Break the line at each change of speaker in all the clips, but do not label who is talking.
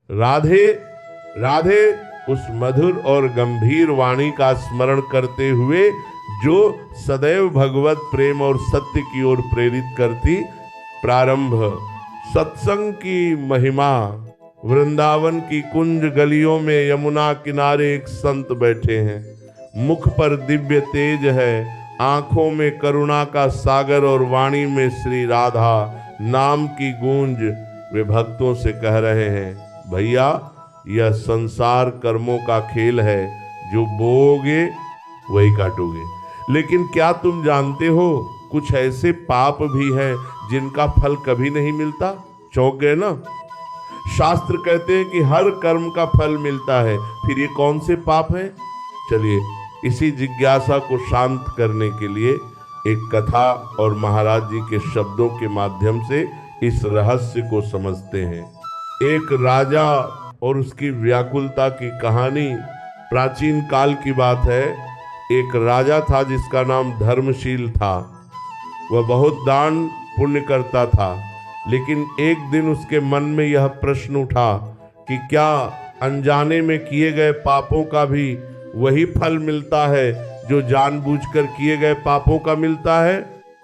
राधे राधे उस मधुर और गंभीर वाणी का स्मरण करते हुए जो सदैव भगवत प्रेम और सत्य की ओर प्रेरित करती। प्रारंभ। सत्संग की महिमा। वृंदावन की कुंज गलियों में यमुना किनारे एक संत बैठे हैं। मुख पर दिव्य तेज है, आंखों में करुणा का सागर और वाणी में श्री राधा नाम की गूंज। वे भक्तों से कह रहे हैं, भैया यह संसार कर्मों का खेल है, जो बोओगे वही काटोगे। लेकिन क्या तुम जानते हो कुछ ऐसे पाप भी हैं जिनका फल कभी नहीं मिलता? चौंक गए ना? शास्त्र कहते हैं कि हर कर्म का फल मिलता है, फिर ये कौन से पाप हैं? चलिए इसी जिज्ञासा को शांत करने के लिए एक कथा और महाराज जी के शब्दों के माध्यम से इस रहस्य को समझते हैं। एक राजा और उसकी व्याकुलता की कहानी। प्राचीन काल की बात है। एक राजा था जिसका नाम धर्मशील था। वह बहुत दान पुण्य करता था, लेकिन एक दिन उसके मन में यह प्रश्न उठा कि क्या अनजाने में किए गए पापों का भी वही फल मिलता है जो जानबूझकर किए गए पापों का मिलता है?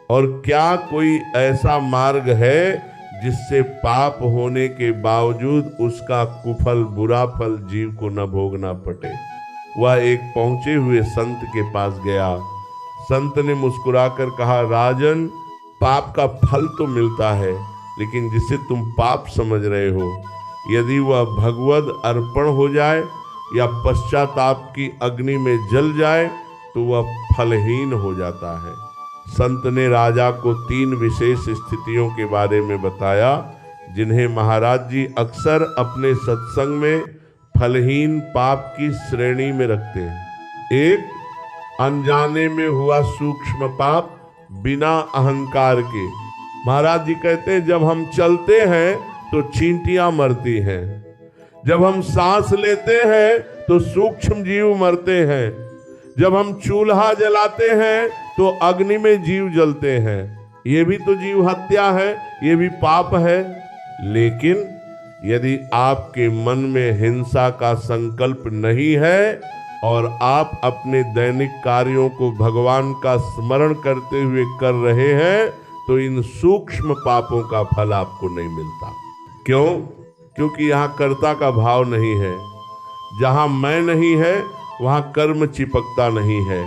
और क्या कोई ऐसा मार्ग है जिससे पाप होने के बावजूद उसका कुफल बुरा फल जीव को न भोगना पड़े? वह एक पहुंचे हुए संत के पास गया। संत ने मुस्कुराकर कहा, राजन, पाप का फल तो मिलता है, लेकिन जिसे तुम पाप समझ रहे हो, यदि वह भगवद अर्पण हो जाए या पश्चाताप की अग्नि में जल जाए तो वह फलहीन हो जाता है। संत ने राजा को 3 विशेष स्थितियों के बारे में बताया जिन्हें महाराज जी अक्सर अपने सत्संग में फलहीन पाप की श्रेणी में रखते हैं। 1, अनजाने में हुआ सूक्ष्म पाप बिना अहंकार के। महाराज जी कहते हैं, जब हम चलते हैं तो चींटियां मरती हैं, जब हम सांस लेते हैं तो सूक्ष्म जीव मरते हैं, जब हम चूल्हा जलाते हैं तो अग्नि में जीव जलते हैं। ये भी तो जीव हत्या है, ये भी पाप है। लेकिन यदि आपके मन में हिंसा का संकल्प नहीं है और आप अपने दैनिक कार्यों को भगवान का स्मरण करते हुए कर रहे हैं, तो इन सूक्ष्म पापों का फल आपको नहीं मिलता। क्यों? क्योंकि यहाँ कर्ता का भाव नहीं है। जहाँ मैं नहीं है वहाँ कर्म चिपकता नहीं है।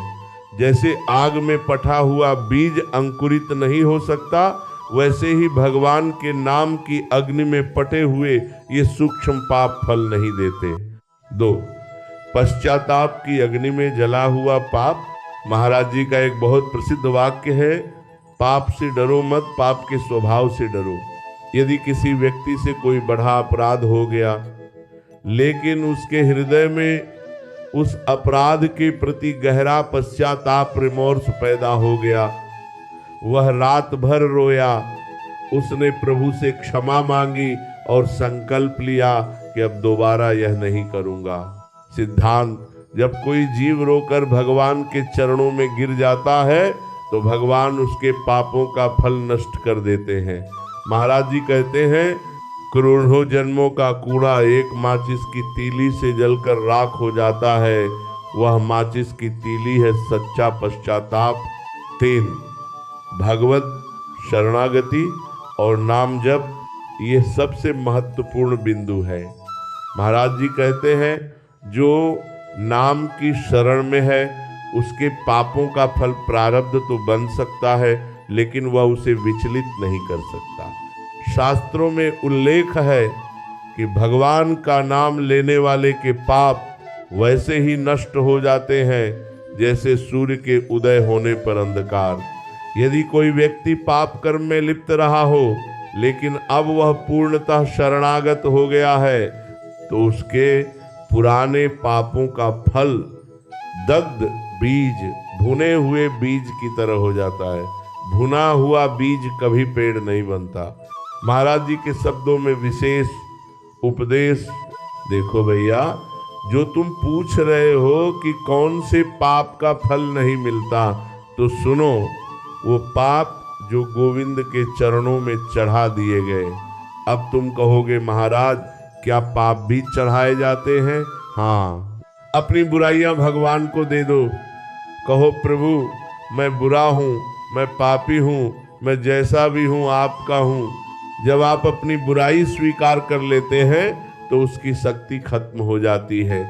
जैसे आग में पटा हुआ बीज अंकुरित नहीं हो सकता, वैसे ही भगवान के नाम की अग्नि में पटे हुए ये सूक्ष्म पाप फल नहीं देते। 2, पश्चाताप की अग्नि में जला हुआ पाप। महाराज जी का एक बहुत प्रसिद्ध वाक्य है, पाप से डरो मत, पाप के स्वभाव से डरो। यदि किसी व्यक्ति से कोई बड़ा अपराध हो गया, लेकिन उसके हृदय में उस अपराध के प्रति गहरा पश्चाताप रिमोर्स पैदा हो गया, वह रात भर रोया, उसने प्रभु से क्षमा मांगी और संकल्प लिया कि अब दोबारा यह नहीं करूंगा। सिद्धांत, जब कोई जीव रोकर भगवान के चरणों में गिर जाता है तो भगवान उसके पापों का फल नष्ट कर देते हैं। महाराज जी कहते हैं, करोड़ों जन्मों का कूड़ा एक माचिस की तीली से जलकर राख हो जाता है। वह माचिस की तीली है सच्चा पश्चाताप। 3, भगवत शरणागति और नाम जप, ये सबसे महत्वपूर्ण बिंदु है। महाराज जी कहते हैं, जो नाम की शरण में है उसके पापों का फल प्रारब्ध तो बन सकता है, लेकिन वह उसे विचलित नहीं कर सकता। शास्त्रों में उल्लेख है कि भगवान का नाम लेने वाले के पाप वैसे ही नष्ट हो जाते हैं जैसे सूर्य के उदय होने पर अंधकार। यदि कोई व्यक्ति पाप कर्म में लिप्त रहा हो, लेकिन अब वह पूर्णतः शरणागत हो गया है, तो उसके पुराने पापों का फल दग्ध बीज, भुने हुए बीज की तरह हो जाता है। भुना हुआ बीज कभी पेड़ नहीं बनता। महाराज जी के शब्दों में विशेष उपदेश। देखो भैया, जो तुम पूछ रहे हो कि कौन से पाप का फल नहीं मिलता, तो सुनो, वो पाप जो गोविंद के चरणों में चढ़ा दिए गए। अब तुम कहोगे, महाराज क्या पाप भी चढ़ाए जाते हैं? हाँ, अपनी बुराइयां भगवान को दे दो, कहो प्रभु मैं बुरा हूँ, मैं पापी हूँ, मैं जैसा भी हूँ आपका हूँ। जब आप अपनी बुराई स्वीकार कर लेते हैं तो उसकी शक्ति खत्म हो जाती है।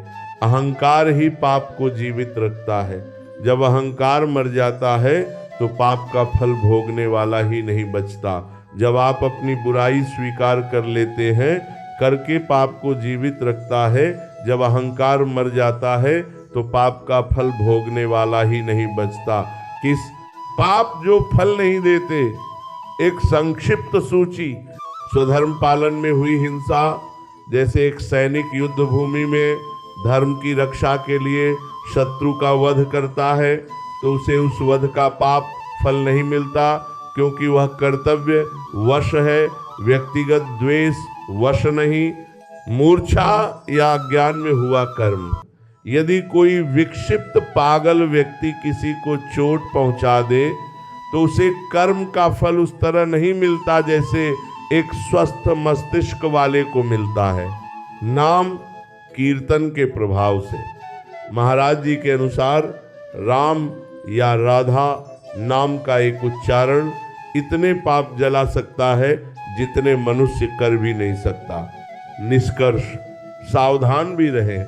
अहंकार ही पाप को जीवित रखता है। जब अहंकार मर जाता है तो पाप का फल भोगने वाला ही नहीं बचता। जब आप अपनी बुराई स्वीकार कर लेते हैं, करके पाप को जीवित रखता है। जब अहंकार मर जाता है तो पाप का फल भोगने वाला ही नहीं बचता। किस पाप जो फल नहीं देते। एक संक्षिप्त सूची, स्वधर्म पालन में हुई हिंसा, जैसे एक सैनिक युद्ध भूमि में धर्म की रक्षा के लिए शत्रु का वध करता है तो उसे उस वध का पाप फल नहीं मिलता, क्योंकि वह कर्तव्य वश है, व्यक्तिगत द्वेष वश नहीं, मूर्छा या अज्ञान में हुआ कर्म। यदि कोई विक्षिप्त पागल व्यक्ति किसी को चोट पहुंचा दे तो उसे कर्म का फल उस तरह नहीं मिलता जैसे एक स्वस्थ मस्तिष्क वाले को मिलता है। नाम कीर्तन के प्रभाव से महाराज जी के अनुसार राम या राधा नाम का एक उच्चारण इतने पाप जला सकता है जितने मनुष्य कर भी नहीं सकता। निष्कर्ष, सावधान भी रहे।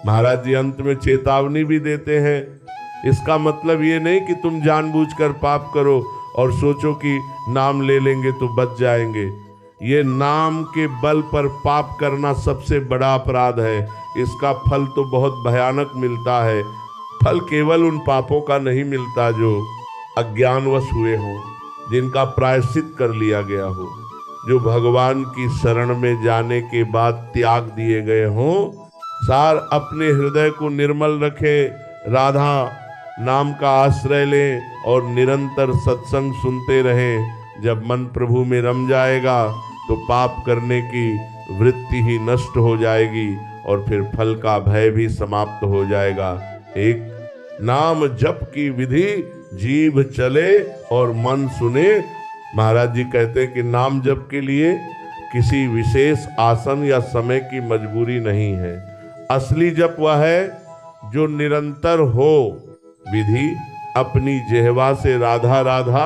महाराज जी अंत में चेतावनी भी देते हैं। इसका मतलब ये नहीं कि तुम जानबूझकर पाप करो और सोचो कि नाम ले लेंगे तो बच जाएंगे। ये नाम के बल पर पाप करना सबसे बड़ा अपराध है। इसका फल तो बहुत भयानक मिलता है। फल केवल उन पापों का नहीं मिलता जो अज्ञानवश हुए हों, जिनका प्रायश्चित कर लिया गया हो, जो भगवान की शरण में जाने के बाद त्याग दिए गए हों। सार अपने हृदय को निर्मल रखे, राधा नाम का आश्रय लें और निरंतर सत्संग सुनते रहें। जब मन प्रभु में रम जाएगा तो पाप करने की वृत्ति ही नष्ट हो जाएगी और फिर फल का भय भी समाप्त हो जाएगा। एक नाम जप की विधि, जीभ चले और मन सुने। महाराज जी कहते हैं कि नाम जप के लिए किसी विशेष आसन या समय की मजबूरी नहीं है। असली जप वह है जो निरंतर हो। विधि अपनी जिह्वा से राधा राधा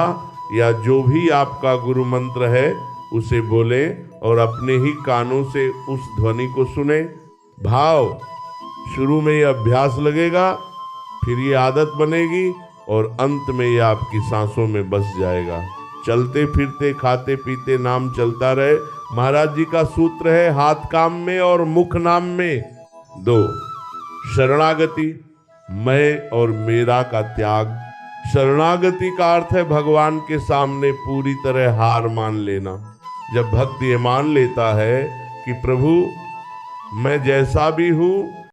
या जो भी आपका गुरु मंत्र है उसे बोले और अपने ही कानों से उस ध्वनि को सुने। भाव शुरू में ये अभ्यास लगेगा, फिर ये आदत बनेगी और अंत में ये आपकी सांसों में बस जाएगा। चलते फिरते खाते पीते नाम चलता रहे। महाराज जी का सूत्र है, हाथ काम में और मुख नाम में। 2, शरणागति, मैं और मेरा का त्याग। शरणागति का अर्थ है भगवान के सामने पूरी तरह हार मान लेना। जब भक्त ये मान लेता है कि प्रभु मैं जैसा भी हूँ